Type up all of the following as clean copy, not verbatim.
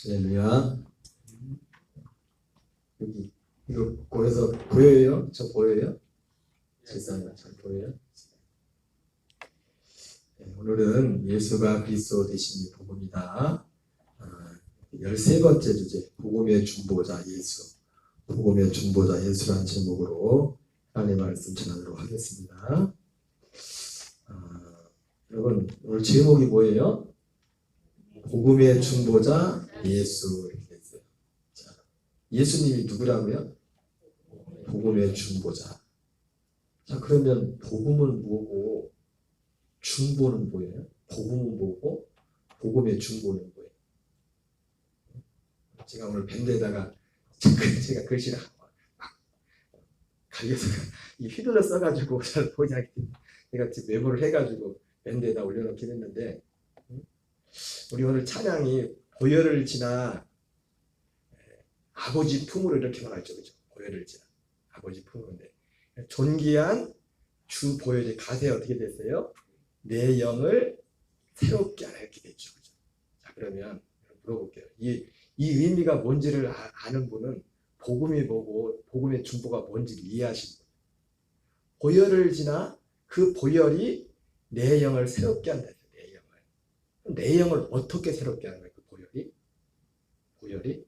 할렐루야. 여기 이거 보여서 보여요? 저 보여요? 세상에 잘 보여요? 네, 오늘은 예수가 그리스도 되신 복음이다. 13번째 주제, 복음의 중보자 예수. 복음의 중보자 예수라는 제목으로 하나님의 말씀 전하도록 하겠습니다. 여러분 오늘 제목이 뭐예요? 복음의 중보자 예수 이렇게 했어요. 자, 예수님이 누구라고요? 복음의 중보자. 자, 그러면 복음은 뭐고 중보는 뭐예요? 복음은 뭐고 복음의 중보는 뭐예요? 제가 오늘 밴드에다가 제가 글씨를 막 갈겨서 이 휘둘러 써가지고 잘 보지 않기 때문에 제가 지금 메모를 해가지고 밴드에다 올려놓긴 했는데, 우리 오늘 찬양이 보혈을 지나 아버지 품으로 이렇게 말하죠, 그죠? 보혈을 지나 아버지 품으로인데, 존귀한 주 보혈이 가세 어떻게 됐어요? 내 영을 새롭게 하라 이렇게 됐죠, 그죠? 자, 그러면 물어볼게요. 이 의미가 뭔지를 아는 분은 복음이 뭐고 복음의 중보가 뭔지를 이해하시는 분. 보혈을 지나 그 보혈이 내 영을 새롭게 한다. 내 영을 어떻게 새롭게 하는 거예요? 그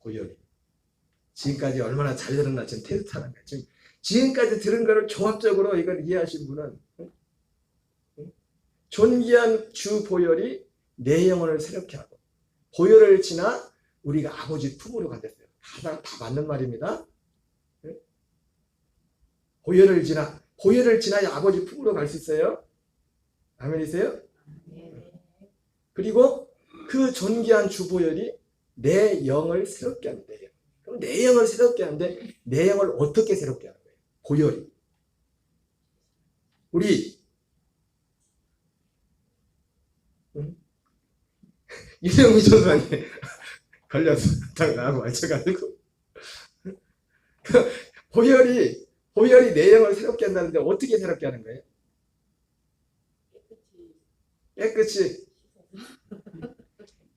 보혈이 지금까지 얼마나 잘 들었나 지금 테스트하는 거예요. 지금까지 들은 거를 종합적으로 이걸 이해하신 분은 존귀한 주 보혈이 내 영혼을 새롭게 하고, 보혈을 지나 우리가 아버지 품으로 간댔어요. 다 맞는 말입니다. 보혈을 지나야 아버지 품으로 갈 수 있어요. 아멘이세요? 그리고 그 존귀한 주 보혈이 내 영을 새롭게 한다. 그럼 내 영을 새롭게 하는데 내 영을 어떻게 새롭게 하는 거예요? 보혈이. 우리 유명미 전수한테 걸려서 나하고 맞춰가지고 보혈이 내 영을 새롭게 한다는데 어떻게 새롭게 하는 거예요? 깨끗이.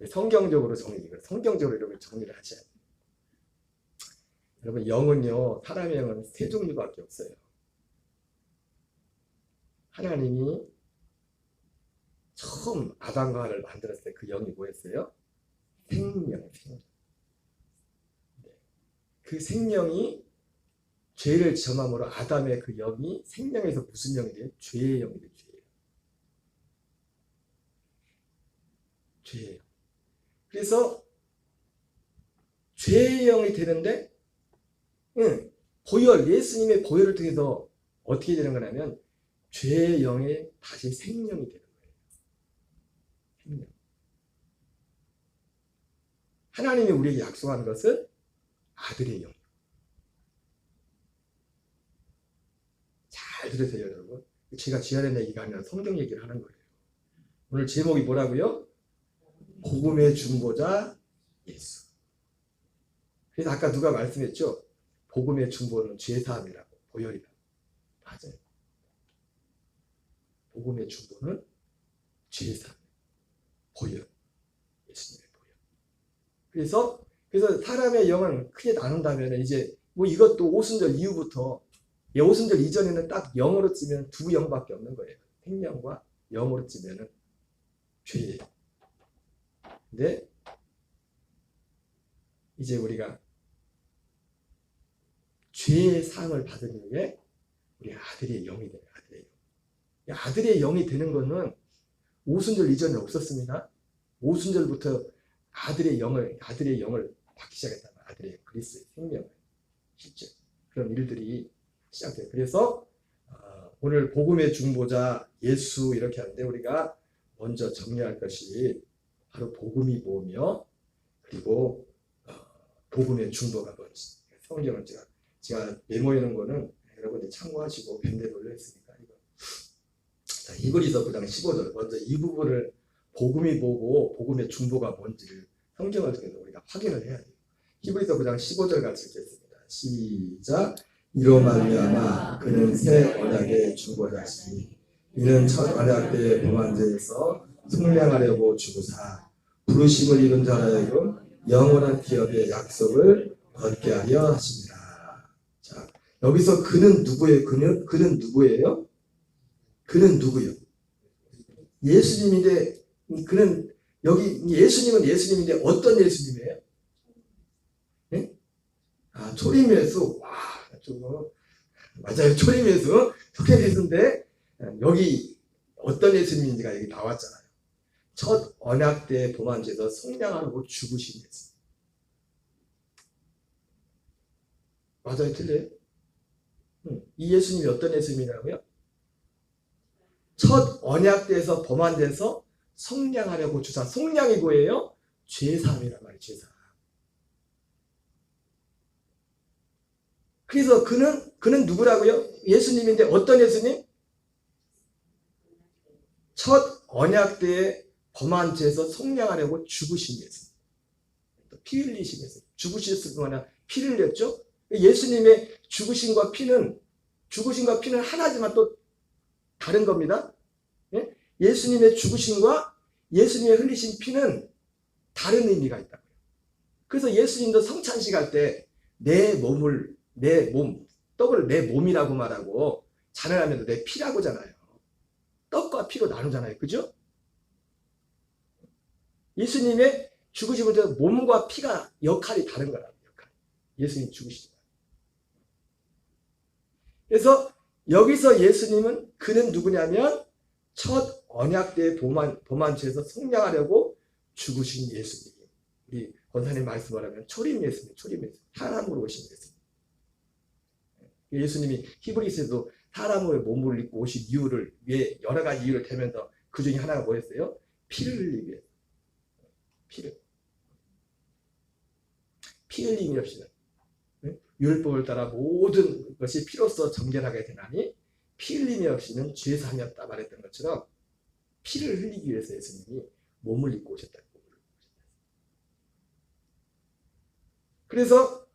성경적으로 이렇게 정리를 하셔야 돼요. 여러분, 영은요, 사람의 영은 세 종류밖에 없어요. 하나님이 처음 아담과 하와를 만들었을 때 그 영이 뭐였어요? 생명. 그 생명이 죄를 점함으로 아담의 그 영이 생명에서 무슨 영이 돼요? 죄의 영이 돼요. 죄예요. 그래서 죄의 영이 되는데, 예수님의 보혈을 통해서 어떻게 되는 거냐면 죄의 영이 다시 생명이 되는 거예요. 생명. 하나님이 우리에게 약속한 것은 아들의 영. 잘 들으세요, 여러분. 제가 지어낸 얘기가 아니라 성경 얘기를 하는 거예요. 오늘 제목이 뭐라고요? 복음의 중보자 예수. 그래서 아까 누가 말씀했죠? 복음의 중보는 죄사함이라고, 보혈이라고. 맞아요. 복음의 중보는 죄사함, 보혈, 예수님의 보혈. 그래서 사람의 영은 크게 나눈다면 이제 뭐 이것도 오순절 이후부터, 오순절 이전에는 딱 영으로 찌면 두 영밖에 없는 거예요. 생명과 영으로 찌면은 죄예요. 근데 이제 우리가 죄의 사함을 받은 이후에 우리 아들의 영이 돼요. 아들의 영이 되는 것은 오순절 이전에 없었습니다. 오순절부터 아들의 영을 받기 시작했다는 아들의 그리스도의 생명을, 실제 그런 일들이 시작돼요. 그래서 오늘 복음의 중보자 예수 이렇게 하는데, 우리가 먼저 정리할 것이 바로 복음이 뭐며, 그리고 복음의 중보가 뭔지. 성경은 제가 메모해 놓은 거는 여러분들이 참고하시고 밴드에 올려있으니까 이거. 자, 히브리서 9장 15절. 먼저 이 부분을 복음이 뭐고 복음의 중보가 뭔지를 성경을 통해서 우리가 확인을 해야 돼요. 히브리서 9장 15절 같이 읽겠습니다. 시작. 이로 말미암아 그는 새 언약의 중보자시니 이는 첫 언약 때의 범한 죄에서 속량하려고 주고사 부르심을 입은 자라 하여금 영원한 기업의 약속을 얻게 하려 하십니다. 자, 여기서 그는 누구예요? 그는 누구예요? 그는 누구요? 예수님인데, 그는 여기 예수님은 예수님인데 어떤 예수님이에요? 네? 아, 초림 예수. 와, 맞아요. 초림 예수. 초림 예수인데 여기 어떤 예수님인지가 여기 나왔잖아요. 첫 언약 때 범한죄에서 속량하고 죽으신 예수. 맞아요, 틀려요? 이 예수님이 어떤 예수님이라고요? 첫 언약 때에서 범한죄에서 속량하려고 주사. 속량이 뭐예요? 죄사함이란 말이에요. 죄사함. 그래서 그는 누구라고요? 예수님인데 어떤 예수님? 첫 언약 때에 범한 죄에서 속량하려고 죽으신 예수. 피 흘리신 예수. 죽으셨을 뿐 아니라 피를 흘렸죠? 예수님의 죽으심과 피는 하나지만 또 다른 겁니다. 예? 예수님의 죽으심과 예수님의 흘리신 피는 다른 의미가 있다고요. 그래서 예수님도 성찬식 할 때 내 몸, 떡을 내 몸이라고 말하고 잔을 하면서 내 피라고 하잖아요. 떡과 피로 나누잖아요. 그죠? 예수님의 죽으심을 통해서 몸과 피가 역할이 다른 거라고. 예수님 죽으시죠. 그래서 여기서 예수님은 그는 누구냐면 첫 언약 때 범한 죄에서 속량하려고 죽으신 예수님. 우리 권사님 말씀을 하면 초림 예수님, 사람으로 오신 예수님. 예수님이 히브리서에도 사람의 몸을 입고 오신 이유를 왜 여러 가지 이유를 대면서 그 중에 하나가 뭐였어요? 피를 흘리기 위해서. 피 흘림이 없이는 율법을 따라 모든 것이 피로써 정결하게 되나니 피 흘림이 없이는 죄사함이 없다 말했던 것처럼 피를 흘리기 위해서 예수님이 몸을 입고 오셨다. 그래서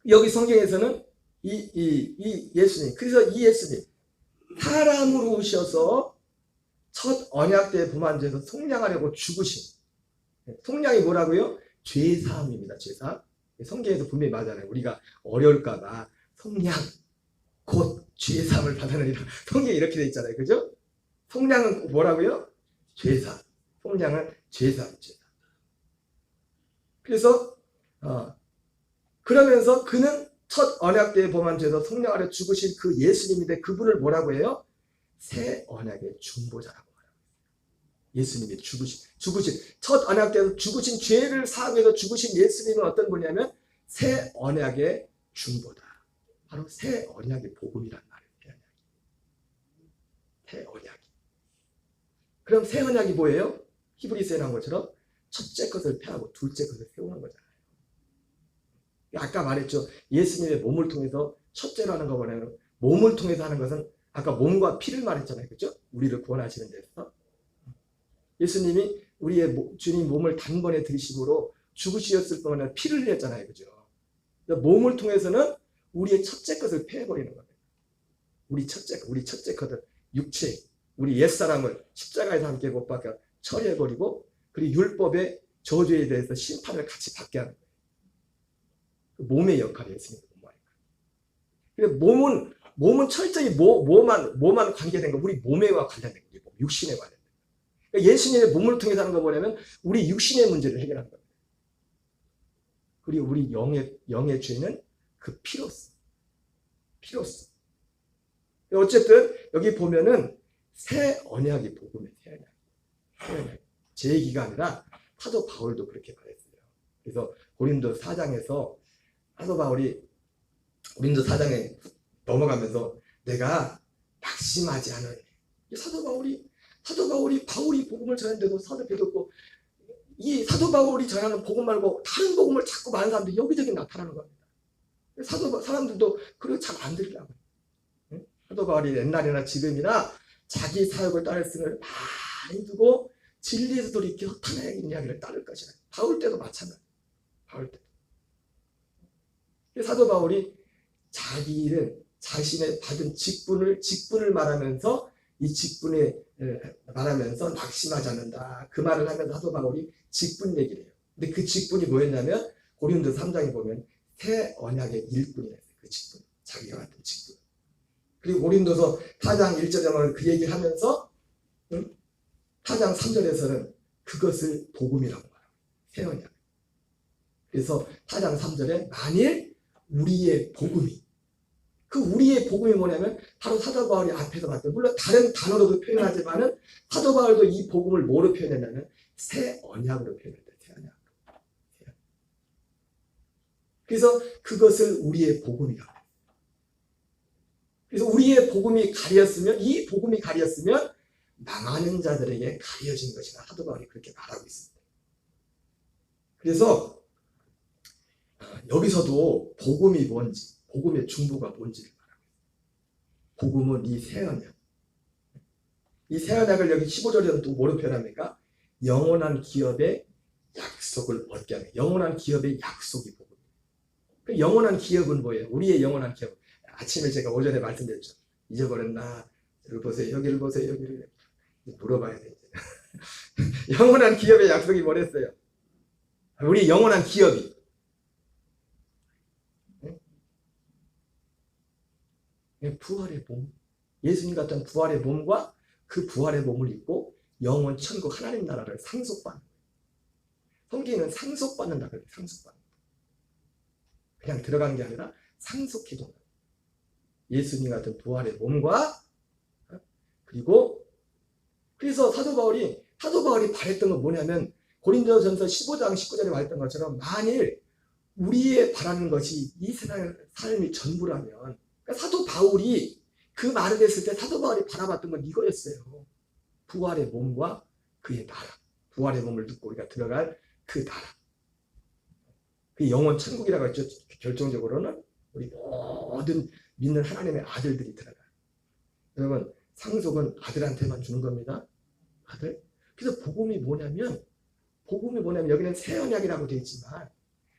여기 성경에서는 이 예수님, 그래서 이 예수님 사람으로 오셔서 첫 언약 때 범한 죄에서 속량하려고 죽으신. 속량이 뭐라고요? 죄사함입니다. 죄사함. 성경에서 분명히 말하잖아요. 우리가 어려울까봐 속량 곧 죄사함을 받아내리라. 성경에 이렇게 돼 있잖아요. 그죠? 속량은 뭐라고요? 죄사함. 속량은 죄사함. 그래서 그러면서 그는 첫 언약 때에 범한 죄에서 속량하려 죽으신 그 예수님인데 그분을 뭐라고 해요? 새 언약의 중보자라고 말합니다. 예수님이 죽으신 첫 언약 때에서 죽으신 죄를 사하면서 죽으신 예수님은 어떤 분이냐면 새 언약의 중보다. 바로 새 언약의 복음이란 말이에요. 새 언약이. 그럼 새 언약이 뭐예요? 히브리서에 나온 것처럼 첫째 것을 폐하고 둘째 것을 세우는 거잖아요. 아까 말했죠. 예수님의 몸을 통해서 첫째로 하는 거보다는 몸을 통해서 하는 것은 아까 몸과 피를 말했잖아요. 그죠? 우리를 구원하시는 데서. 예수님이 우리의 주님 몸을 단번에 들이심으로 죽으셨을 뿐만 아니라 피를 흘렸잖아요. 그죠? 몸을 통해서는 우리의 첫째 것을 폐해버리는 거예요. 우리 첫째 것을 육체, 우리 옛사람을 십자가에서 함께 못 박혀 처리해버리고 그리고 율법의 저주에 대해서 심판을 같이 받게 하는 거예요. 몸의 역할이 있습니다. 몸은 철저히 뭐만 관계된 거, 우리 몸에와 관련된 거, 육신에 관련된 거. 그러니까 예수님의 몸을 통해서 하는 거 뭐냐면 우리 육신의 문제를 해결하는 겁니다. 그리고 우리 영의 죄는 그 피로써. 어쨌든 여기 보면은 새 언약이 복음의 새 언약. 제 얘기가 아니라 사도 바울도 그렇게 말했어요. 그래서 고린도 4장에서 사도 바울이 고린도 4장에 넘어가면서 내가 낙심하지 않은 사도 바울이 복음을 전했는데도 사도 베드로고 이 사도 바울이 전하는 복음 말고 다른 복음을 자꾸 많은 사람들이 여기저기 나타나는 겁니다. 사람들도 그걸 잘 안 들으려고. 사도 바울이 옛날이나 지금이나 자기 사역을 따를 승을 많이 두고 진리에서 돌이켜 허탄의 이야기를 따를 것이다. 바울 때도 마찬가지. 바울 때. 사도 바울이 자신의 받은 직분을 말하면서 이 직분에 말하면서 낙심하지 않는다. 그 말을 하면서 사도 바울이 직분 얘기를 해요. 근데 그 직분이 뭐였냐면 고린도 3장에 보면 새 언약의 일꾼이었어요. 그 직분. 자기가 맡은 직분. 그리고 고린도서 4장 1절에 그 얘기를 하면서 4장 3절에서는 그것을 복음이라고 말합니다. 새 언약. 그래서 4장 3절에 만일 우리의 복음이 그 우리의 복음이 뭐냐면 바로 사도 바울이 앞에서 봤던 물론 다른 단어로도 표현하지만은 사도 바울도 이 복음을 뭐로 표현했냐면 새 언약으로 표현했다. 새 언약. 그래서 그것을 우리의 복음이라고. 그래서 우리의 복음이 가렸으면 이 복음이 가렸으면 망하는 자들에게 가려진 것이다. 사도 바울이 그렇게 말하고 있습니다. 그래서 여기서도 복음이 뭔지, 복음의 중보가 뭔지를 말합니다. 복음은 이 새 언약. 이 새 언약을 여기 15절에는 또 뭐로 표현합니까? 영원한 기업의 약속을 얻게 하는 영원한 기업의 약속이 복음이에요. 그 영원한 기업은 뭐예요? 우리의 영원한 기업. 아침에 제가 오전에 말씀드렸죠. 잊어버렸나? 여기 보세요. 여기를 보세요. 여기를 물어봐야 돼. 영원한 기업의 약속이 뭐랬어요? 우리 영원한 기업이 부활의 몸, 예수님 같은 부활의 몸과 그 부활의 몸을 입고 영원 천국 하나님 나라를 상속받는 거예요. 성경에는 상속받는다 그래요. 상속받는 그냥 들어간 게 아니라 상속해준다. 예수님 같은 부활의 몸과 그리고 그래서 사도 바울이 바랬던 건 뭐냐면 고린도전서 15장 19절에 말했던 것처럼 만일 우리의 바라는 것이 이 세상 삶이 전부라면 사도 바울이 그 말을 했을 때 사도 바울이 바라봤던 건 이거였어요. 부활의 몸과 그의 나라. 부활의 몸을 듣고 우리가 들어갈 그 나라. 그 영원 천국이라고 했죠. 결정적으로는 우리 모든 믿는 하나님의 아들들이 들어가요. 여러분 상속은 아들한테만 주는 겁니다. 아들. 그래서 복음이 뭐냐면 여기는 새 언약이라고 되어 있지만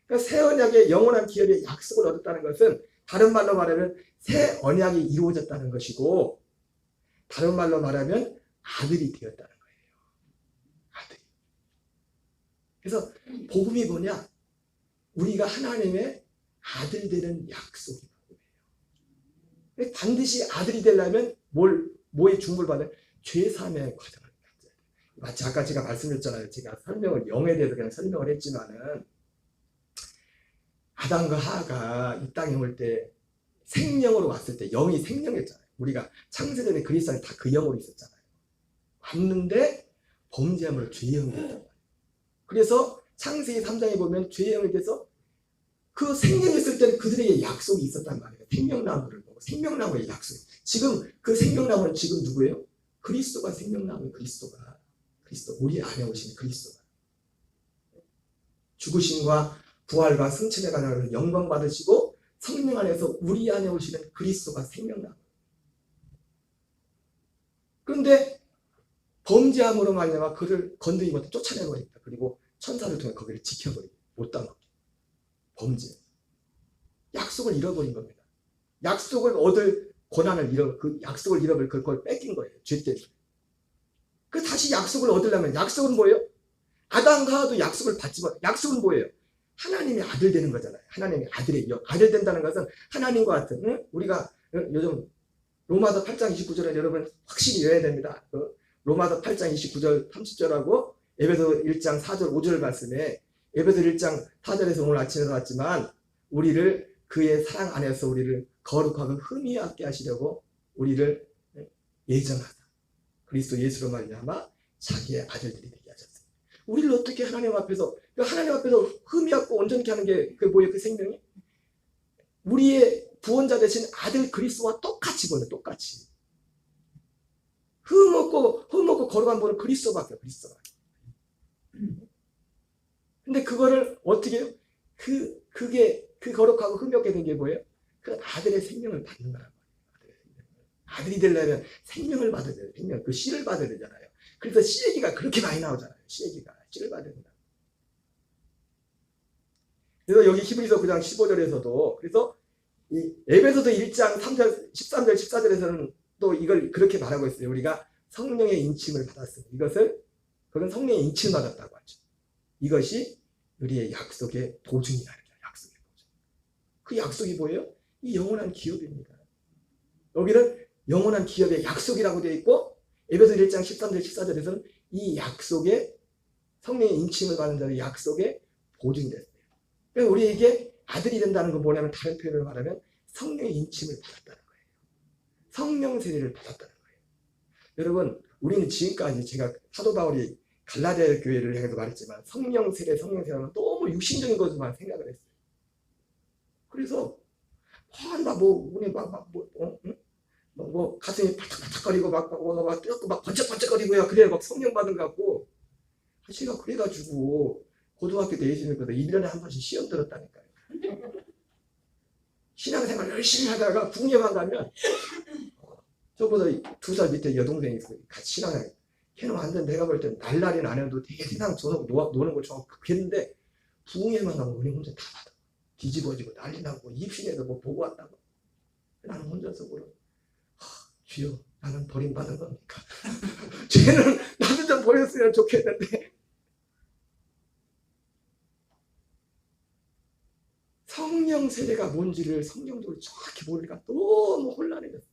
그러니까 새 언약의 영원한 기업의 약속을 얻었다는 것은 다른 말로 말하면 새 언약이 이루어졌다는 것이고 다른 말로 말하면 아들이 되었다는 거예요. 아들이. 그래서 복음이 뭐냐? 우리가 하나님의 아들 되는 약속이 복음이에요. 반드시 아들이 되려면 뭐의 중보를 받아요? 죄사함의 과정을 갖어야 돼요. 마치 아까 제가 말씀드렸잖아요. 제가 설명을 영에 대해서 그냥 설명을 했지만은 아담과 하하가 이 땅에 올 때 생명으로 왔을 때 영이 생명했잖아요. 우리가 창세전에 그리스도 안에 다 그 영으로 있었잖아요. 왔는데 범죄함으로 죄의 영이 됐단 말이에요. 그래서 창세기 3장에 보면 죄의 영에 대해서 그 생명했을 때는 그들에게 약속이 있었단 말이에요. 생명나무를 보고 생명나무의 약속. 지금 그 생명나무는 지금 누구예요? 그리스도가 생명나무예요. 그리스도 우리 안에 오시는 그리스도가 죽으심과 부활과 승천에 관한 영광 받으시고 성령 안에서 우리 안에 오시는 그리스도가 생명나무. 그런데 범죄함으로 말미암아 그를 건드리지 못해 쫓아내버립니다. 그리고 천사를 통해 거기를 지켜버립니다. 못 따먹게. 범죄. 약속을 잃어버린 겁니다. 약속을 얻을 권한을 그 약속을 잃어버린 그걸 뺏긴 거예요. 죄 때문에. 그 다시 약속을 얻으려면 약속은 뭐예요? 아담과 하와도 약속을 받지만 약속은 뭐예요? 하나님의 아들 되는 거잖아요. 하나님의 아들의 영. 아들 된다는 것은 하나님과 같은 우리가 요즘 로마서 8장 29절에 여러분 확실히 외워야 됩니다. 로마서 8장 29절 30절하고 에베소 1장 4절 5절 말씀에 에베소 1장 4절에서 오늘 아침에 나왔지만 우리를 그의 사랑 안에서 우리를 거룩하고 흠이 없게 하시려고 우리를 예정하다. 그리스도 예수로 말미암아 자기의 아들들이 되게 하셨어요. 우리를 어떻게 하나님 앞에서 흠이 없고 온전케 하는 게 그 뭐예요? 그 생명이 우리의 구원자 되신 아들 그리스도와 똑같이 보내. 똑같이 흠 없고 거룩한 분은 그리스도밖에. 근데 그거를 어떻게 해요? 그게 그 거룩하고 흠이 없게 된 게 뭐예요? 그 아들의 생명을 받는 거란 말이에요. 아들이 되려면 생명을 받아야 돼요. 생명, 그 씨를 받아야 되잖아요. 그래서 씨 얘기가 그렇게 많이 나오잖아요. 씨를 받아야 된다. 그래서 여기 히브리서 9장 15절에서도 그래서 이 에베소서 1장 3절, 13절, 14절에서는 또 이걸 그렇게 말하고 있어요. 우리가 성령의 인침을 받았습니다. 그건 성령의 인침을 받았다고 하죠. 이것이 우리의 약속의 보증이다. 약속의 보증. 그 약속이 뭐예요? 이 영원한 기업입니다. 여기는 영원한 기업의 약속이라고 되어 있고 에베소 1장 13절 14절에서는 이 약속의 성령의 인침을 받는 자의 약속의 보증이 됐어요. 그러니까 우리에게 아들이 된다는 건 뭐냐면 다른 표현으로 말하면 성령의 인침을 받았다는 거예요. 성령 세례를 받았다는 거예요. 여러분 우리는 지금까지 제가 사도 바울이 갈라디아 교회를 향해서 말했지만 성령 세례하면 너무 육신적인 것만 생각을 했어요. 그래서 가슴이 바짝바짝거리고 막 뛰었고 막 번쩍번쩍거리고요. 그래야 막 성령 받은 것 같고 제가 그래가지고 고등학교 때 예수님께서 1년에 한 번씩 시험 들었다니까요. 신앙생활 열심히 하다가 국례만 가면 저보다 2살 밑에 여동생이 있어요. 같이 신앙을 걔는 완전 내가 볼 땐 날라리는 안 해도 되게 세상 노는 걸 좋아하고 그랬는데 부흥회만 가면 우리 혼자 다 받아. 뒤집어지고 난리 나고 입신에서 뭐 보고 왔다고. 나는 혼자서 주여 나는 버림받은 겁니까? 쟤는 나도 좀 버렸으면 좋겠는데 성령 세례가 뭔지를 성경적으로 정확히 모르니까 너무 혼란해졌어요.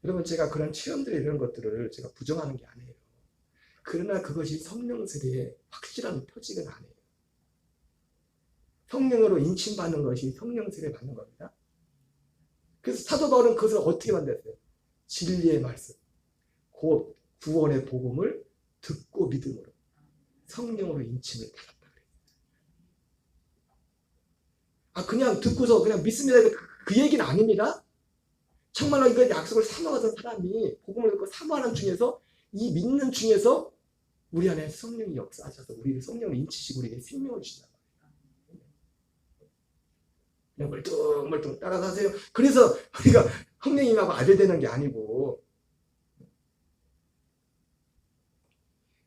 여러분 제가 그런 체험들이 이런 것들을 제가 부정하는 게 아니에요. 그러나 그것이 성령 세례의 확실한 표징은 아니에요. 성령으로 인침받는 것이 성령 세례 받는 겁니다. 그래서 사도 바울은 그것을 어떻게 만들었어요? 진리의 말씀, 곧 구원의 복음을 듣고 믿음으로 성령으로 인침을 받았다. 그냥 듣고서 그냥 믿습니다. 그 얘기는 아닙니다. 정말로 이거 약속을 사모하던 사람이 복음을 듣고 사모하는 중에서 이 믿는 중에서 우리 안에 성령이 역사하셔서 우리를 성령을 인치시고 우리에게 생명을 주신다. 그냥 멀뚱멀뚱 따라가세요. 그래서 우리가 성령님하고 아들 되는 게 아니고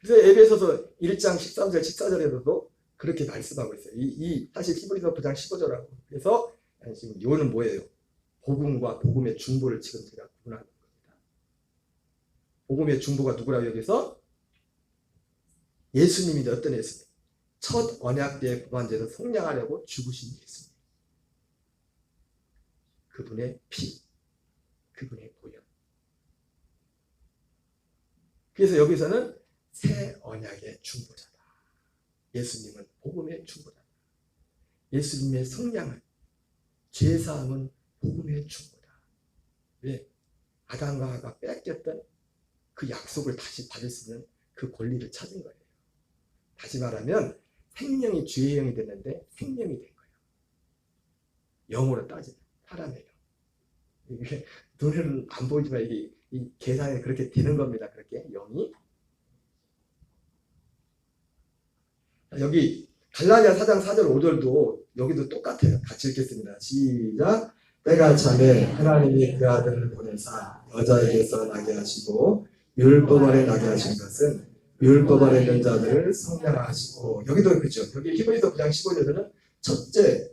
그래서 에베소서 1장 13절 14절에서도 그렇게 말씀하고 있어요. 사실 히브리서 9장 15절하고 그래서 지금 이거는 뭐예요? 복음과 복음의 중보를 지금 제가 구분하는 겁니다. 복음의 중보가 누구라고 여기서? 예수님인데 어떤 예수님? 첫 언약 때의 보완제에서 속량하려고 죽으신 예수님. 그분의 피, 그분의 보혈. 그래서 여기서는 새 언약의 중보자다. 예수님은 복음의 중보자다. 예수님의 속량은 죄사함은 복음의 중보다. 왜? 아담과 하가 뺏겼던 그 약속을 다시 받을 수 있는 그 권리를 찾은 거예요. 다시 말하면 생명이 죄의 영이 됐는데 생명이 된 거예요. 영으로 따지면 사람의 영. 이게 눈에는 안 보이지만 이게 이 계산이 그렇게 되는 겁니다. 그렇게 영이. 여기 갈라디아 4장 4절 5절도 여기도 똑같아요. 같이 읽겠습니다. 시작. 때가 차매 하나님이 그 아들을 보내사 여자에게서 나게 하시고 율법 아래 나게 하신 것은 율법 아래 있는 자들을 성량하시고 여기도 그렇죠. 여기 히브리서 9장 15절에는 첫째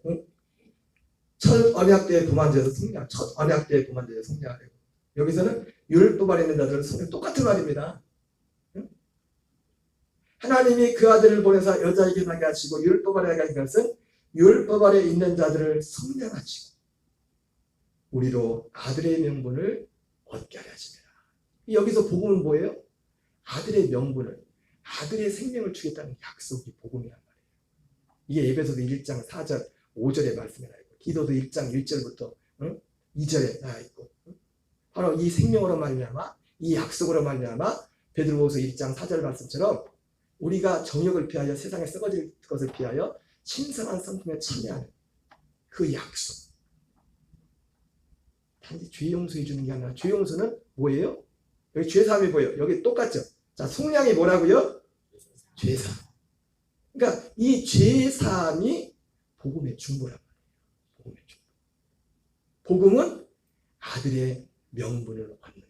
첫 언약 때의 부만제에서 성량, 첫 언약 때의 부만제에서 성량하려고 여기서는 율법 아래 있는 자들을 성량 똑같은 말입니다. 하나님이 그 아들을 보내사 여자에게 나게 하시고 율법 아래 나게 하신 것은 율법 아래 있는 자들을 성량하시고 우리로 아들의 명분을 얻게 하려 하십니다. 여기서 복음은 뭐예요? 아들의 명분을, 아들의 생명을 주겠다는 약속이 복음이란 말이에요. 이게 에베소서 1장 4절 5절의 말씀에 나와 있고 디도서 1장 1절부터 2절에 나와 있고 바로 이 생명으로 말미암아 이 약속으로 말미암아 베드로후서 1장 4절 말씀처럼 우리가 정욕을 피하여 세상에 썩어질 것을 피하여 신성한 성품에 참여하는 그 약속. 단지 죄 용서해 주는 게 아니라 죄 용서는 뭐예요? 여기 죄사함이 뭐예요? 여기 똑같죠? 자, 속량이 뭐라고요? 죄사함. 그러니까 이 죄사함이 복음의 중보란 말이에요. 복음의 중보. 복음은 아들의 명분을 얻는 거예요.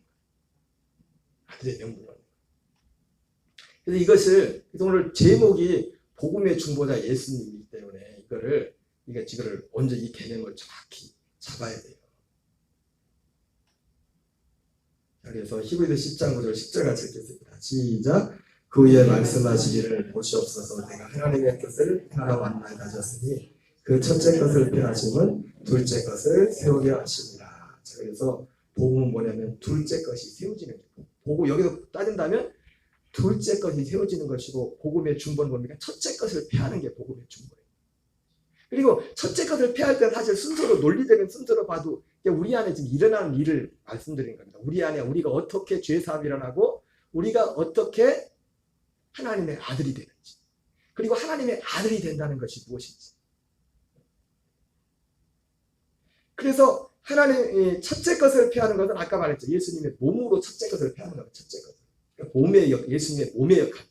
아들의 명분을 얻는 거예요. 그래서 이것을 오늘 제목이 복음의 중보자 예수님이기 때문에 이거를 먼저 이 개념을 정확히 잡아야 돼요. 그래서 히브리서 10장 9절 10절 같이 읽겠습니다. 시작. 그 후에 말씀하시기를 보시옵소서 내가 하나님의 뜻을 행하러 왔나이다 하셨으니 그 첫째 것을 폐하심은 둘째 것을 세우려 하십니다. 자, 그래서 복음은 뭐냐면 둘째 것이 세워지는 거예요. 복음 여기서 따진다면 둘째 것이 세워지는 것이고 복음의 중본은 뭡니까? 첫째 것을 폐하는 게 복음의 중본이에요. 그리고 첫째 것을 폐할 때는 사실 순서로 논리적인 순서로 봐도 우리 안에 지금 일어나는 일을 말씀드린 겁니다. 우리 안에 우리가 어떻게 죄사함이 일어나고 우리가 어떻게 하나님의 아들이 되는지 그리고 하나님의 아들이 된다는 것이 무엇인지. 그래서 하나님 첫째 것을 폐하는 것은 아까 말했죠. 예수님의 몸으로 첫째 것을 폐하는 겁니다. 첫째 것. 그러니까 몸의 예수님의 몸의 역할.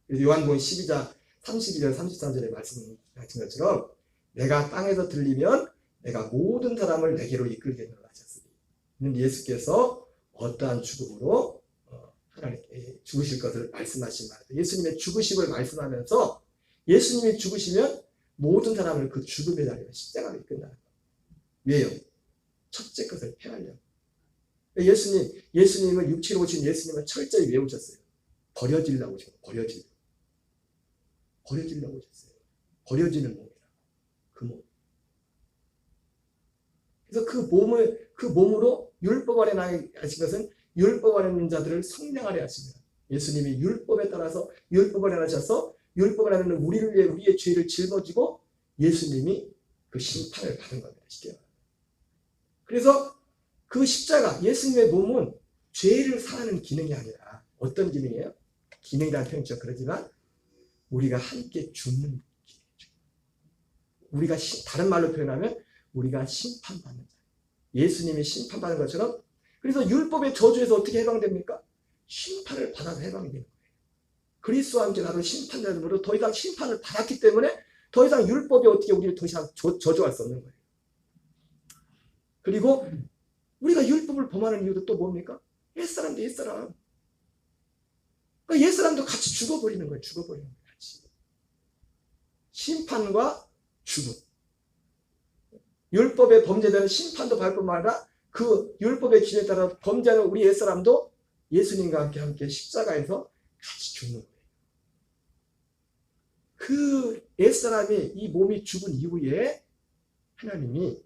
그래서 요한복음 12장 32절 33절에 말씀하신 것처럼 내가 땅에서 들리면 내가 모든 사람을 내게로 이끌겠노라 하셨으니 예수께서 어떠한 죽음으로 하나님께 죽으실 것을 말씀하신 말. 예수님의 죽으심을 말씀하면서 예수님이 죽으시면 모든 사람을 그 죽음의 자리로 십자가로 이끈다는 거예요. 왜요? 첫째 것을 폐하려고. 예수님은 육체로 오신 예수님은 철저히 외우셨어요. 버려지려고 오셨어요. 버려지려고 오셨어요. 버려지는 몸이라. 그 몸. 그래서 그 몸으로 율법 아래 하신 것은 율법 아래 있는 자들을 성량하려 하십니다. 예수님이 율법에 따라서 율법 아래 하셔서 율법 아래 있는 우리를 위해 우리의 죄를 짊어지고 예수님이 그 심판을 받은 겁니다. 쉽게 말하면. 그래서 그 십자가 예수님의 몸은 죄를 사하는 기능이 아니라 어떤 기능이에요? 기능이라는 표현이죠. 그러지만 우리가 함께 죽는 기능이죠. 우리가 다른 말로 표현하면 우리가 심판받는 자. 예수님이 심판받는 것처럼 그래서 율법의 저주에서 어떻게 해방됩니까? 심판을 받아서 해방이 되는 거예요. 그리스도와 함께 나를 심판자들로 더 이상 심판을 받았기 때문에 더 이상 율법이 어떻게 우리를 더 이상 저주할 수 없는 거예요. 그리고 우리가 율법을 범하는 이유도 또 뭡니까? 옛사람도 옛사람. 그러니까 옛사람도 같이 죽어버리는 거예요. 죽어버리는 거예요. 같이. 심판과 죽음. 율법의 범죄자는 심판도 받을 뿐만 아니라 그 율법의 기준에 따라 범죄하는 우리 옛사람도 예수님과 함께 십자가에서 같이 죽는 거예요. 그 옛사람이 이 몸이 죽은 이후에 하나님이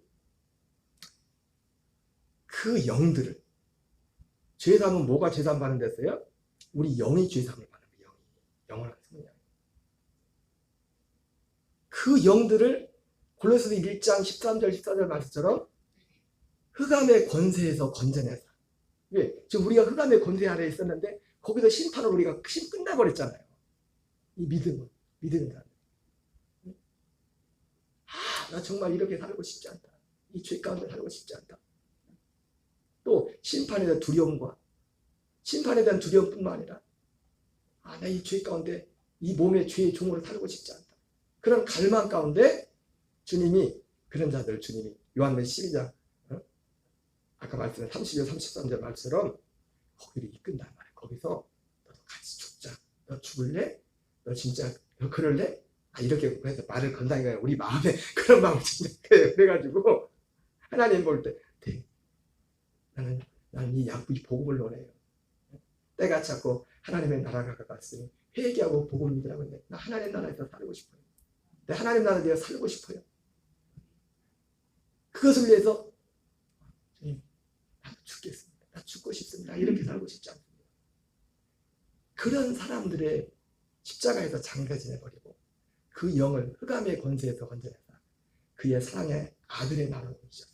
그 영들을 죄사함은 뭐가 죄사함 받는 데서요? 우리 영이 죄사함을 받는 거예요. 영원한 성령. 그 영들을 골로새서 1장 13절 14절 말씀처럼 흑암의 권세에서 건져내서 왜? 지금 우리가 흑암의 권세 아래에 있었는데 거기서 심판을 우리가 끝나버렸잖아요. 이 믿음은 나 정말 이렇게 살고 싶지 않다. 이 죄 가운데 살고 싶지 않다. 또 심판에 대한 두려움과 심판에 대한 두려움뿐만 아니라 나 이 죄 가운데 이 몸의 죄의 종으로 살고 싶지 않다. 그런 갈망 가운데 주님이 그런 자들 주님이 요한복음 12장 아까 말씀한 30절 33절 말처럼 거기를 이끈단 말이에요. 거기서 너도 같이 죽자. 너 죽을래? 너 진짜 너 그럴래? 이렇게 해서 말을 건다니까요. 우리 마음에 그런 마음이 진짜 그래가지고 하나님 볼 때 나는 이 복음을 원해요. 때가 찼고 하나님의 나라가 가까웠으니 회개하고 복음을 믿으라고 했는데 나 하나님 나라에서 살고 싶어요. 내 하나님 나라에 대해 살고 싶어요. 그것을 위해서 주님 나도 죽겠습니다. 나 죽고 싶습니다. 이렇게 살고 싶지 않습니다. 그런 사람들의 십자가에서 장가 지내버리고 그 영을 흑암의 권세에서 건져내서 그의 사랑의 아들의 나라로 오셨어요.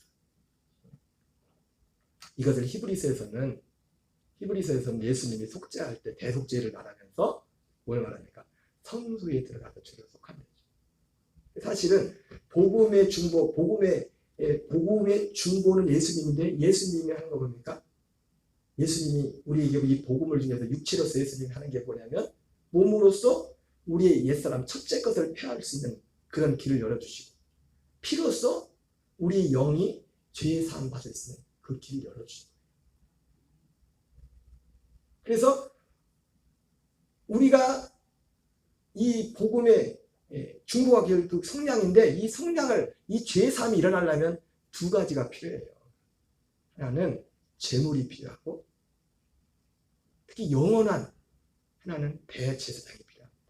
이것을 히브리서에서는 예수님이 속죄할 때 대속죄를 말하면서 뭘 말합니까? 성소에 들어가서 죄를 속한 거죠. 사실은 복음의 중보는 예수님인데 예수님이 하는 거 뭡니까? 예수님이 우리에게 이 복음을 중에서 육체로서 예수님이 하는 게 뭐냐면 몸으로써 우리의 옛사람 첫째 것을 폐할 수 있는 그런 길을 열어주시고 피로써 우리의 영이 죄의 사함 받을 수 있는 그 길을 열어주시고 그래서 우리가 이 복음의 중보가 결국 성량인데 이 성량을 이 죄사함이 일어나려면 두 가지가 필요해요. 하나는 제물이 필요하고 특히 영원한 하나는 대제사장이 필요합니다.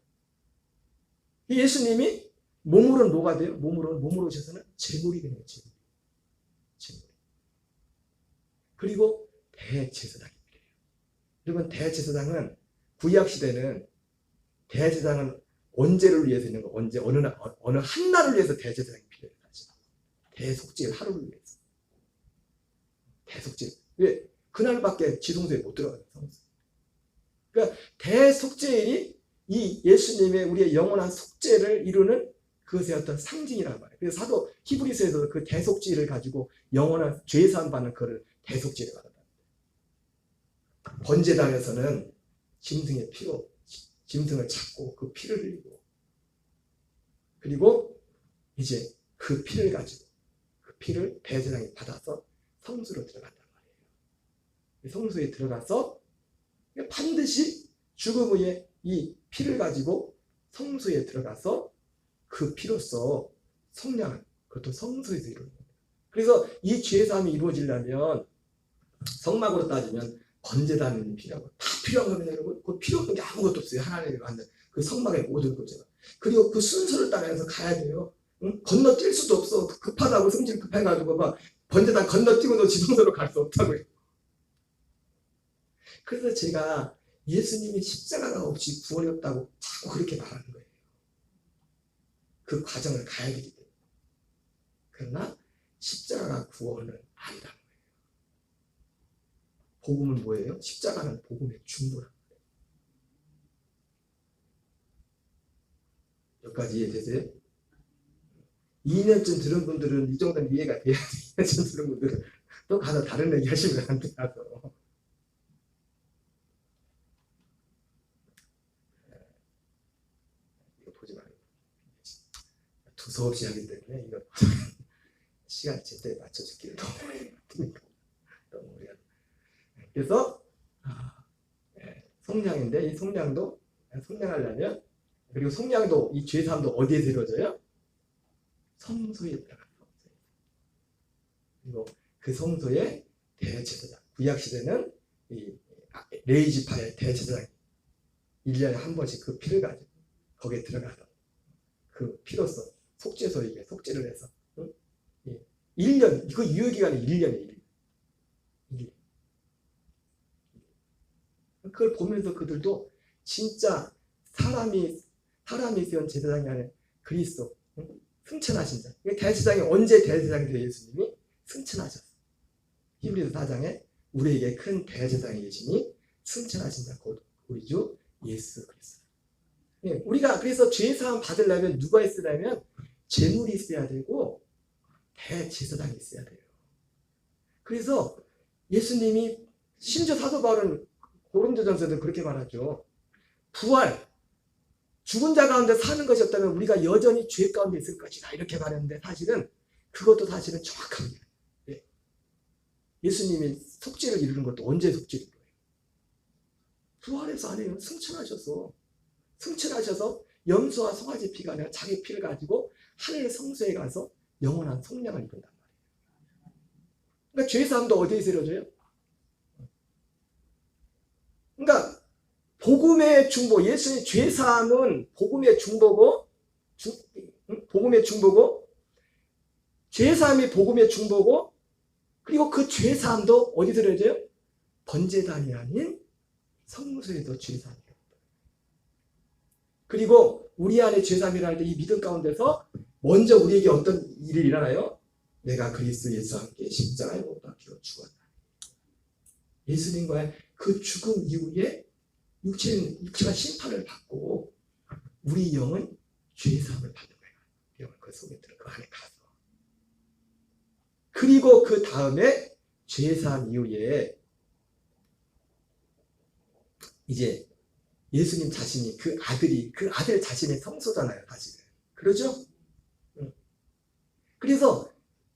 예수님이 몸으로는 뭐가 돼요? 몸으로 오셔서는 제물이 되는 거예요. 제물. 그리고 대제사장이 필요해요. 여러분, 대제사장은 구약 시대는 대제사장은 언제를 위해서 있는 거, 언제 어느 한 날을 위해서 대제사장이 필요해요. 사실. 대속죄를 하루를 위해서. 대속죄. 왜? 그날밖에 지성소에 못 들어가요. 성소. 그러니까 대속죄일이 이 예수님의 우리의 영원한 속죄를 이루는 그것의 어떤 상징이란 말이에요. 그래서 사도 히브리서에서 그 대속죄를 가지고 영원한 죄사함 받는 그를 대속죄를 말한다. 번제단에서는 짐승의 피로 짐승을 잡고 그 피를 흘리고 그리고 이제 그 피를 가지고 그 피를 대제사장이 받아서 성소로 들어간단 말이에요. 성소에 들어가서 반드시 죽음 후에 이 피를 가지고 성소에 들어가서 그 피로써 성량을 그것도 성소에서 이루는 겁니다. 그래서 이 죄사함이 이루어지려면 성막으로 따지면 번제단이 필요하고 다 필요한 겁니다. 여러분, 그 필요 없는 게 아무것도 없어요. 하나님이 만든 그 성막의 모든 것제가. 그리고 그 순서를 따라서 가야 돼요. 응? 건너뛸 수도 없어. 급하다고 성질 급해가지고 막 번제단 건너뛰고도 지성소로 갈 수 없다고요. 그래서 제가 예수님이 십자가가 없이 구원이 없다고 자꾸 그렇게 말하는 거예요. 그 과정을 가야 되기 때문에. 그러나 십자가가 구원은 아니라는 거예요. 복음은 뭐예요? 십자가는 복음의 중보라는 거예요. 여기까지 이해되세요? 2년쯤 들은 분들은 이 정도는 이해가 돼야 돼. 2년쯤 들은 분들은 또 가서 다른 얘기 하시면 안 돼. 가서. 이거 보지 말고. 두서없이 하기 때문에 이거 시간 제때 맞춰주기를 너무 우리가. 그래서 속량인데 이 속량도 속량하려면 그리고 속량도 이 죄사함도 어디에 이루어져요? 성소에 들어가요. 그리고 그 성소에 대제사장. 구약 시대는 이 레위지파의 대제사장 1년에 한 번씩 그 피를 가지고 거기에 들어가서 그 피로써 속죄소에게 속죄를 해서 1년 그 유효기간이 1년이에요. 1년. 그걸 보면서 그들도 진짜 사람이 세운 제사장이 아닌 그리스도 승천하신 자. 대제사장이 언제 대제사장이 돼요? 예수님이 승천하셨어요. 히브리서 4장에 우리에게 큰 대제사장이 계시니 승천하신 자 곧 우리 주 예수 그리스도. 우리가 그래서 죄사함 받으려면 누가 있으려면 제물이 있어야 되고 대제사장이 있어야 돼요. 그래서 예수님이 심지어 사도 바울은 고린도전서에도 그렇게 말하죠. 부활, 죽은 자 가운데 사는 것이었다면 우리가 여전히 죄 가운데 있을 것이다. 이렇게 말했는데 사실은 그것도 사실은 정확합니다. 네. 예수님이 속죄를 이루는 것도 언제 속죄를 이루어요? 부활해서 아니에요. 승천하셔서 염소와 송아지 피가 아니라 자기 피를 가지고 하늘의 성소에 가서 영원한 성량을 이룬단 말이에요. 그러니까 죄사함도 어디에서 이루어져요? 그러니까 복음의 중보, 예수의 죄사함은 복음의 중보고, 죄사함이 복음의 중보고, 그리고 그 죄사함도 어디서 이루어져요? 번제단이 아닌 성소에도 죄사함이 이루어져요. 그리고 우리 안에 죄사함이라는 때 이 믿음 가운데서 먼저 우리에게 어떤 일이 일어나요? 내가 그리스도 예수와 함께 십자가에 못 박혀 죽었다. 예수님과의 그 죽음 이후에 육체가 심판을 받고 우리 영은 죄사함을 받는 거예요. 영은 그 속에 들어 그 안에 가서. 그리고 그 다음에 죄사함 이후에 이제 예수님 자신이 그 아들 자신의 성소잖아요, 사실은. 그러죠? 그래서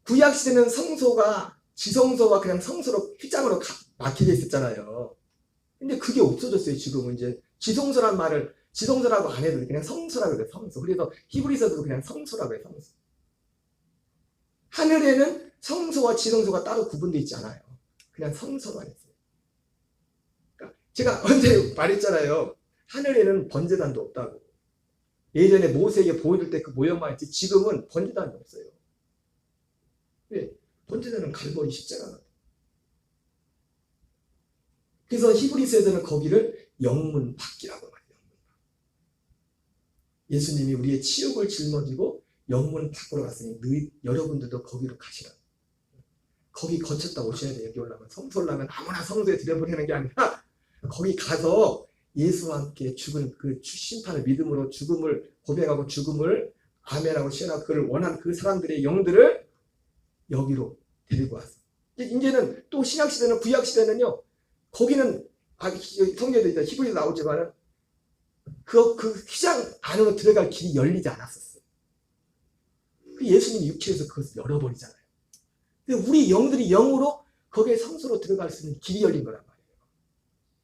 구약 시대는 성소가 지성소와 그냥 성소로 휘장으로 막히게 있었잖아요. 근데 그게 없어졌어요. 지금은 이제 지성소란 말을 지성소라고 안 해도 그냥 성소라고 해요. 성소. 그래서 히브리서도 그냥 성소라고 해요. 성소. 하늘에는 성소와 지성소가 따로 구분되어 있지 않아요. 그냥 성서만 했어요. 그러니까 제가 언제 말했잖아요. 하늘에는 번제단도 없다고. 예전에 모세에게 보여줄 때 그 모형만 했지 지금은 번제단이 없어요. 왜? 번제단은 갈보리 십자가가. 그래서 히브리서에서는 거기를 영문밖이라고 말해요. 예수님이 우리의 치욕을 짊어지고 영문 밖으로 갔으니 여러분들도 거기로 가시라. 거기 거쳤다 오셔야 돼요. 여기 올라가면 성소 올라가면 아무나 성소에 들여보내는 게 아니라 거기 가서 예수와 함께 죽은 그 심판을 믿음으로 죽음을 고백하고 죽음을 아멘하고 시연하고 그를 원한 그 사람들의 영들을 여기로 데리고 왔어. 이제는 또 신약시대는 구약시대는요. 거기는 성경에도 있다 히브리서 나오지만은 그 휘장 안으로 들어갈 길이 열리지 않았었어요. 그 예수님이 육체에서 그것을 열어버리잖아요. 근데 우리 영들이 영으로 거기에 성소로 들어갈 수 있는 길이 열린 거란 말이에요.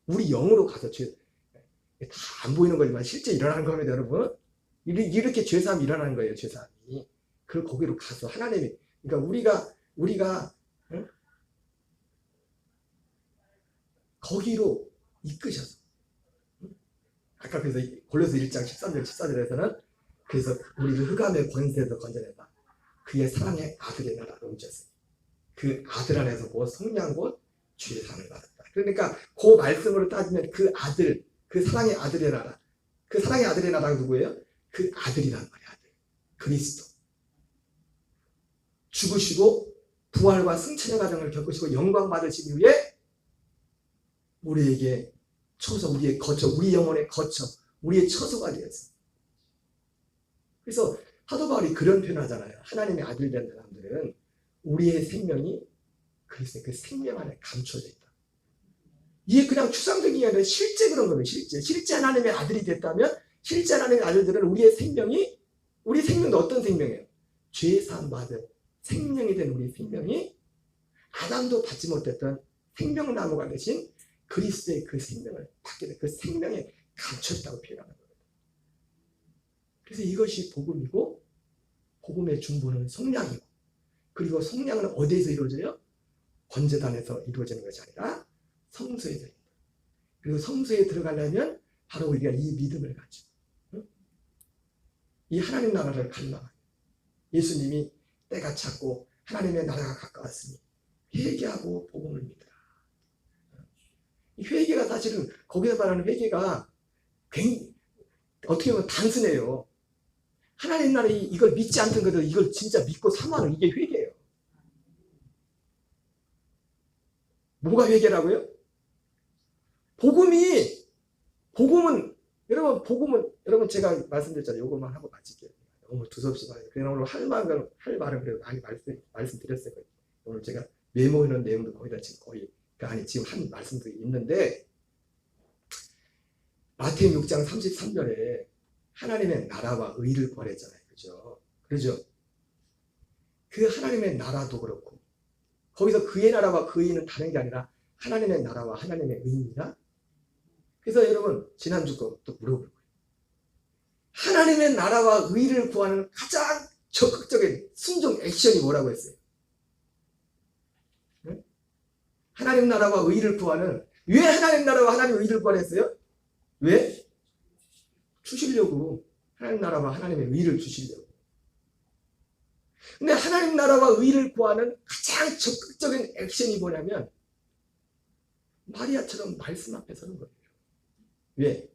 우리 영으로 가서 다 안 보이는 거지만 실제 일어나는 겁니다, 여러분. 이렇게 죄사함이 일어나는 거예요, 죄사함이. 그걸 거기로 가서 하나님이, 그러니까 우리가 응? 거기로 이끄셔서. 응? 아까 그래서 골로새 1장 13절 14절에서는 그래서 우리를 흑암의 권세에서 건져내다. 그의 사랑의 아들의 나라로 오셨으니 그 아들 안에서 곧 성량 곧 주의 상을 받았다. 그러니까 그 말씀으로 따지면 그 아들, 그 사랑의 아들의 나라, 그 사랑의 아들의 나라가 누구예요? 그 아들이란 말이야. 아들. 그리스도. 죽으시고 부활과 승천의 과정을 겪으시고 영광 받으시기 위해 우리에게 처소, 우리의 거처, 우리 영혼의 거처, 우리의 처소가 되었어. 그래서 사도 바울이 그런 표현하잖아요. 하나님의 아들 된 사람들은 우리의 생명이 그리스도의 그 생명 안에 감춰져 있다. 이게 그냥 추상적인 게 아니라 실제 그런 거예요. 실제 하나님의 아들이 됐다면 실제 하나님의 아들들은 우리 생명도 어떤 생명이에요? 죄 사함 받은 생명이 된 우리 생명이 아담도 받지 못했던 생명나무가 되신 그리스도의 그 생명을 받게 된 그 생명에 감춰있다고 표현하는 거예요. 그래서 이것이 복음이고 복음의 중보는 성량이고 그리고 성량은 어디에서 이루어져요? 번제단에서 이루어지는 것이 아니라 성소에서 이루어져요. 그리고 성소에 들어가려면 바로 우리가 이 믿음을 가지고 이 하나님 나라를 갈망하는 예수님이 때가 찼고 하나님의 나라가 가까웠으니 회개하고 복음을 믿으라. 이 회개가 사실은 거기서 말하는 회개가 굉장히 어떻게 보면 단순해요. 하나님 나라에 이걸 믿지 않던 것들 이걸 진짜 믿고 사모하는 이게 회개예요. 뭐가 회개라고요? 여러분 제가 말씀드렸잖아요. 이것만 하고 마칠게요. 너무 두서없이 말해요. 그냥 오늘 할 말은 그래도 많이 말씀드렸어요. 오늘 제가 메모해놓은 내용도 거의 다 지금 지금 한 말씀도 있는데 마태복음 6장 33절에 하나님의 나라와 의를 구하랬잖아요. 그죠? 그 하나님의 나라도 그렇고 거기서 그의 나라와 그 의는 다른 게 아니라 하나님의 나라와 하나님의 의입니다. 그래서 여러분 지난주 거또 물어볼 거예요. 하나님의 나라와 의를 구하는 가장 적극적인 순종 액션이 뭐라고 했어요? 네? 하나님 나라와 의를 구하는 왜 하나님 나라와 하나님의 의를 구하랬어요? 왜? 주시려고. 하나님 나라와 하나님의 의를 주시려고. 근데 하나님 나라와 의를 구하는 가장 적극적인 액션이 뭐냐면 마리아처럼 말씀 앞에 서는 거예요. 왜?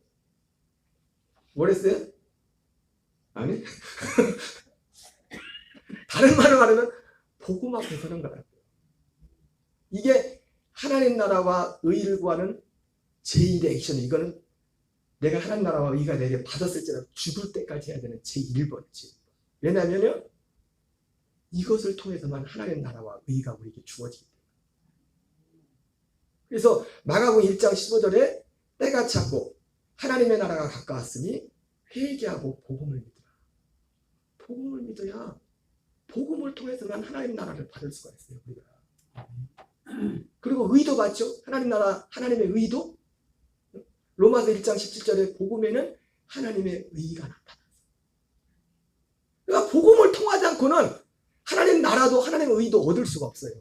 뭐랬어요? 아니? 다른 말로 말하면 복음 앞에 서는 거라고요. 이게 하나님 나라와 의를 구하는 제1의 액션. 이거는 내가 하나님 나라와 의가 내게 받았을지라도 죽을 때까지 해야 되는 제1번이지. 왜냐하면요. 이것을 통해서만 하나님 나라와 의가 우리에게 주어지기 때문에. 그래서 마가복음 1장 15절에 때가 찼고 하나님의 나라가 가까웠으니 회개하고 복음을 믿으라. 복음을 믿어야 복음을 통해서만 하나님 나라를 받을 수가 있어요. 우리가. 그리고 의도 받죠. 하나님 나라, 하나님의 의도. 로마서 1장 17절에 복음에는 하나님의 의가 나타났어요. 그러니까 복음을 통하지 않고는 하나님 나라도 하나님의 의도 얻을 수가 없어요.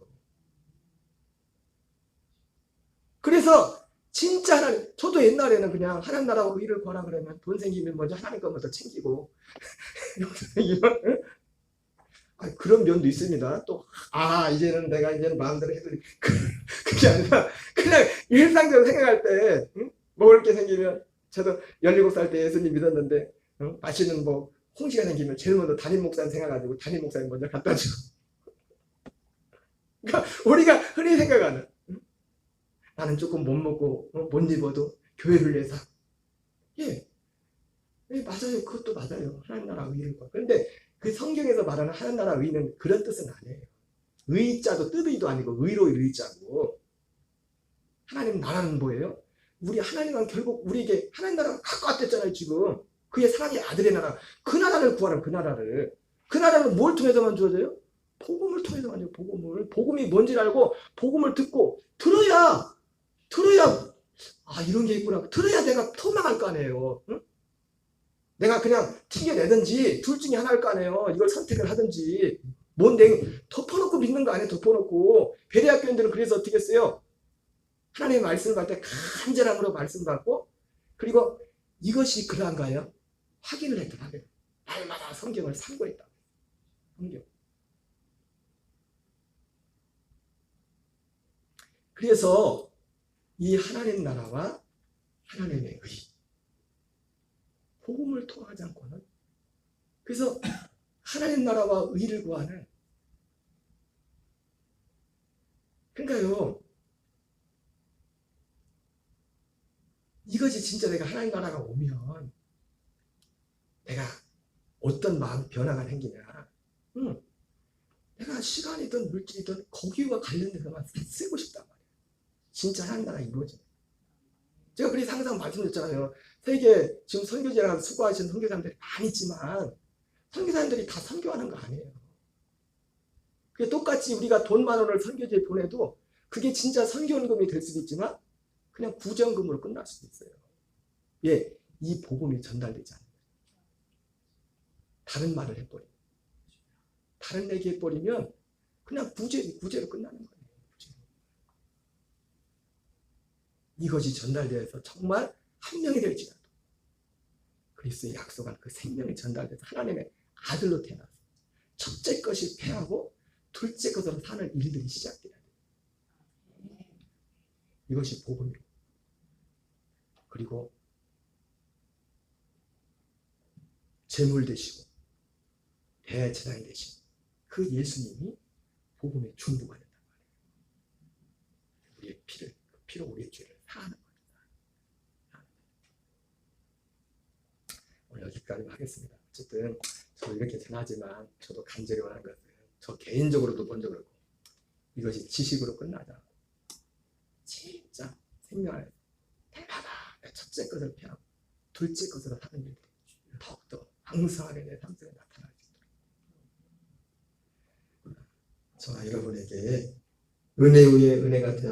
그래서 진짜 하나님, 저도 옛날에는 그냥 하나님 나라하고 의를 구하라 그러면 돈 생기면 먼저 하나님 것부터 챙기고 그런 면도 있습니다. 또 이제는 내가 이제는 마음대로 해도 그게 아니라 그냥 일상적으로 생각할 때 먹을 게 생기면 저도 17살 때 예수님 믿었는데 맛있는 뭐 홍시가 생기면 제일 먼저 담임 목사님 생각가지고 담임 목사님 먼저 갖다 주고 그러니까 우리가 흔히 생각하는 나는 조금 못 먹고 못 입어도 교회를 위해서 예, 맞아요. 그것도 맞아요. 하나님 나라 의를 구하. 그런데 그 성경에서 말하는 하나님 나라 의는 그런 뜻은 아니에요. 의자도 뜻의도 아니고 의로의 의자고 하나님 나라는 뭐예요? 우리 하나님은 결국 우리에게 하나님 나라가 갖고 왔댔잖아요. 지금 그의 사랑의 아들의 나라 그 나라를 구하라. 그 나라는 뭘 통해서만 주어져요? 복음을 통해서만 줘요. 복음이 뭔지를 알고 복음을 듣고 들어야 이런 게 있구나. 들어야 내가 토막할 거 아니에요. 응? 내가 그냥 튕겨내든지 둘 중에 하나일 거 아니에요. 이걸 선택을 하든지. 덮어놓고 믿는 거 아니에요. 덮어놓고. 베레아교인들은 그래서 어떻게 했어요? 하나님의 말씀을 받을 때 간절함으로 말씀 받고 그리고 이것이 그러한가요? 확인을 했더라고요. 날마다 성경을 참고했다. 성경. 그래서 이 하나님 나라와 하나님의 의 복음을 통하지 않고는 그래서 하나님 나라와 의를 구하는 그러니까요 이것이 진짜 내가 하나님 나라가 오면 내가 어떤 마음 변화가 생기냐 내가 시간이든 물질이든 거기와 관련돼서만 쓰고 싶단 말이에요. 진짜 하나님 나라가 이루어지는 제가 그래서 항상 말씀드렸잖아요. 세계 지금 선교제랑 수고하시는 선교사님들이 많이 있지만 선교사님들이 다 선교하는 거 아니에요. 그게 똑같이 우리가 돈 10,000원을 선교제에 보내도 그게 진짜 선교원금이 될 수도 있지만 그냥 구정금으로 끝날 수도 있어요. 예, 이 복음이 전달되지 않아요. 다른 말을 해버리면 다른 얘기 해버리면 그냥 구제로 끝나는 거예요. 이것이 전달되어서 정말 한 명이 될지라도 그리스도의 약속한 그 생명이 전달돼서 하나님의 아들로 태어나서 첫째 것이 패하고 둘째 것으로 사는 일들이 시작돼야 돼요. 이것이 복음이고 그리고 제물 되시고 대제사장이 되신 그 예수님이 복음의 중보가 된단 말이에요. 우리의 피로 우리의 죄를 사하는 겁니다. 오늘 여기까지 하겠습니다. 어쨌든 저 이렇게 전하지만 저도 간절히 원하는 것은 저 개인적으로도 먼저 그렇고 이것이 지식으로 끝나지 않고 진짜 생명 안에서 날마다 내 첫째 것을 피하고 둘째 것으로 사는 일들이 더욱더 왕성하게 내 삶 속에 나타날 수 있도록 저와 여러분에게 은혜 위에 은혜가 되어